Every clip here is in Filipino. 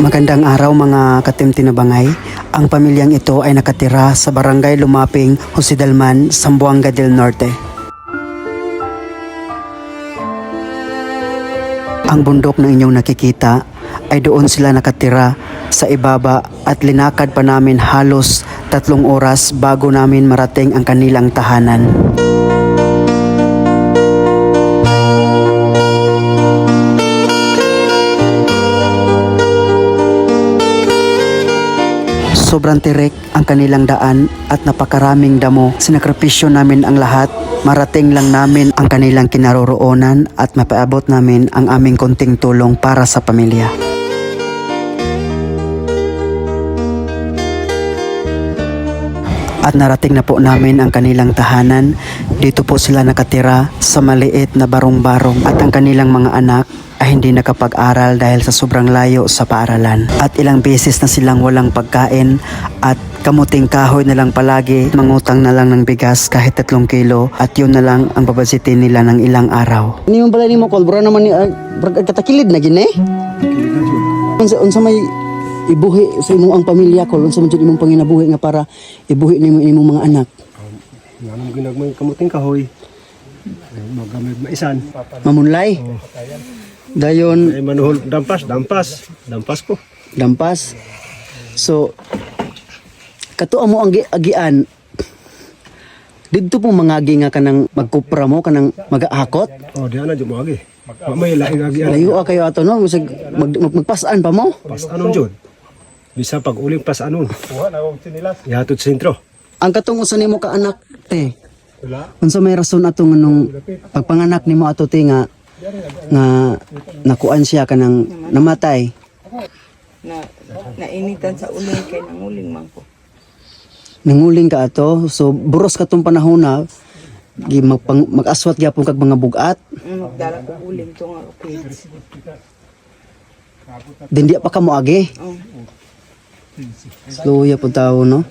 Magandang araw mga katimtinabangay. Ang pamilyang ito ay nakatira sa Barangay Lumaping, Husidalman, Zamboanga del Norte. Ang bundok na inyong nakikita ay doon sila nakatira sa ibaba at linakad pa namin halos 3 oras bago namin marating ang kanilang tahanan. Sobrang tirik ang kanilang daan at napakaraming damo. Sinakripisyo namin ang lahat. Marating lang namin ang kanilang kinaroroonan at mapaabot namin ang aming konting tulong para sa pamilya. At narating na po namin ang kanilang tahanan. Dito po sila nakatira sa maliit na barong-barong at ang kanilang mga anak ay hindi nakapag-aral dahil sa sobrang layo sa paaralan. At ilang beses na silang walang pagkain at kamuting kahoy na lang palagi, mangutang na lang ng bigas kahit 3 kilo at yun na lang ang babasitin nila ng ilang araw. Ini yung pala ni mo, Kolbra naman ni katakilid na gini? Unsa may ibuhi sa imong ang pamilya ko, unsa man jud imong panginabuhi nga para ibuhi nimo imong mga anak? Ngano ginagmay kamuting kahoy. Magamay maisan. Mamunlay? Dayon Ay manuhol dampas po. dampas. So kato mo ang agian. Didto po mangagi nga kanang magkupra mo kanang mag-aakot. Oh, di ana jud mo agi. May laing agi ana. Layo kayo ato no, magpasaan pa mo. Pas anon jud. Bisa pag uling pas anon. Kuha na og sinilas. Ihatod sa sentro. Ang katong usa nimo ka anak te. Unsa may rason atong anong pagpanganak nimo ato te nga nakuan siya kanang namatay. Nainitan sa uling kay nanguling man ko. Nanguling ka ato, so buros katong panahon na mag-aswat gyapon kag mga bugat. Magdala ko uling to nga kids. Then di pa ka mo agi. Oh. Luya po tao no.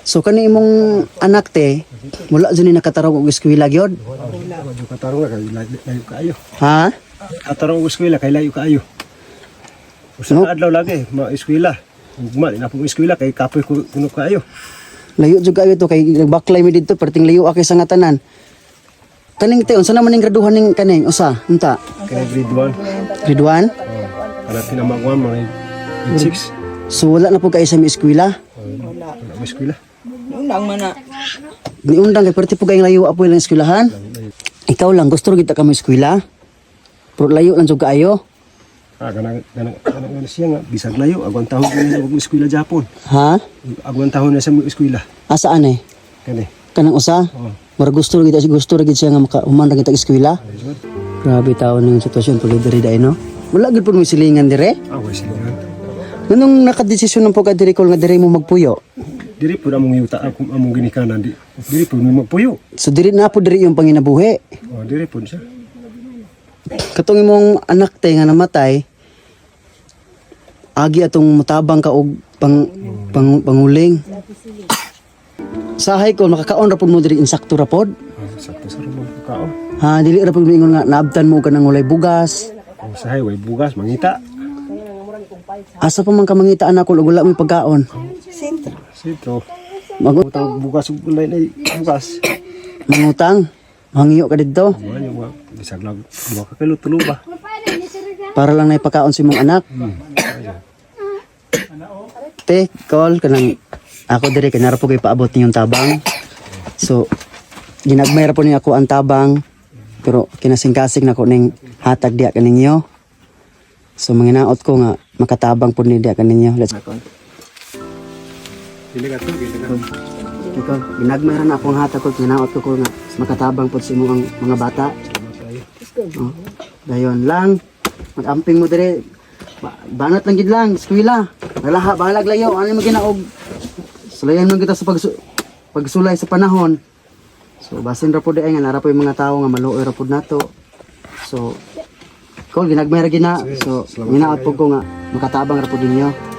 So kani imong anak te, wala jud ni nakatarong og eskwela gyud. Wala katarong kay layo kaayo. Ha? Katarong og eskwela kay layo kaayo. Usa No. adlaw lagi ma-eskwela. Ugma na pong eskwela kay kapoy kuno kaayo. Layo jud kayo to kay nagbaklay mi didto perting layo akay sa ngatanan. Kaning te unsa naman ning graduhan ning kaning usa? Unta? Kay grade 1. Grade 1? Kana tinamagwan mo grade 6. So wala na po kayo sa mi eskwela. Wala. Wala mo eskwela. Unang man na. Niundang kay perti po kayong layo apoy lang eskwelahan. Ikaw lang gusto kita ka mo eskwela. Pero layo lang jud kaayo. Kanang siya nga bisag layo agwan tahon na sa eskwela Japon. Ha? Agwan tahon na sa eskwela. Asaan eh? Kani. Kanang usa? Oh. Mara gusto gid siya nga makahuman ra kita eskwela. Grabe taon ng sitwasyon tuloy diri dai no. Wala gid pud mo silingan dire. Away silingan. Nganong nakadesisyon ng pagka diri ko nga diri mo magpuyo. Diri po among yuta among ginikanan di. Diri po mo magpuyo. So diri na po diri yung panginabuhi. Oh, diri po siya. Katong imong anak tay nga namatay, agi atong mutabang ka og panguling. Sahay ko makakaon ra pud mo diri insakto ra pod. Sakto sa rumong kaon. Ha, dili ra pud ingon nga naabtan mo kanang walay bugas. Oh, sa highway bugas mangita. Asa pa man ka mangita anak ko ug wala may pagkaon. Sentro. Sito. Magut Utang bugas ug lay bugas. mangutang. Mangyo ka didto Mo yung mga bisag lang 2 ka kilo tulo ba. para lang na ipakaon si mong anak. Te, call kanang ako diri kay nara po kay paabot niyong tabang. So ginagmay ra po ni ako ang tabang pero kinasing-kasing nako ning hatag diha kaninyo. So manginaot ko nga makatabang po ni diha kaninyo. Let's go. Dili ka to, dili ka. Ikaw, ginagmay ra na akong hatag ko ginaot ko nga makatabang po si imong mga bata. Oh, dayon lang mag-amping mo diri. Banat lang gid lang, eskwela. Nalaha balag layo, ano mo ginaog. Sulayan lang kita sa pagsulay sa panahon. So basin ra pud ay nga nara po yung mga tawo nga maluoy ra pud nato. So ginagmay ra gina. So ginaot po ko nga makatabang ra pud ninyo.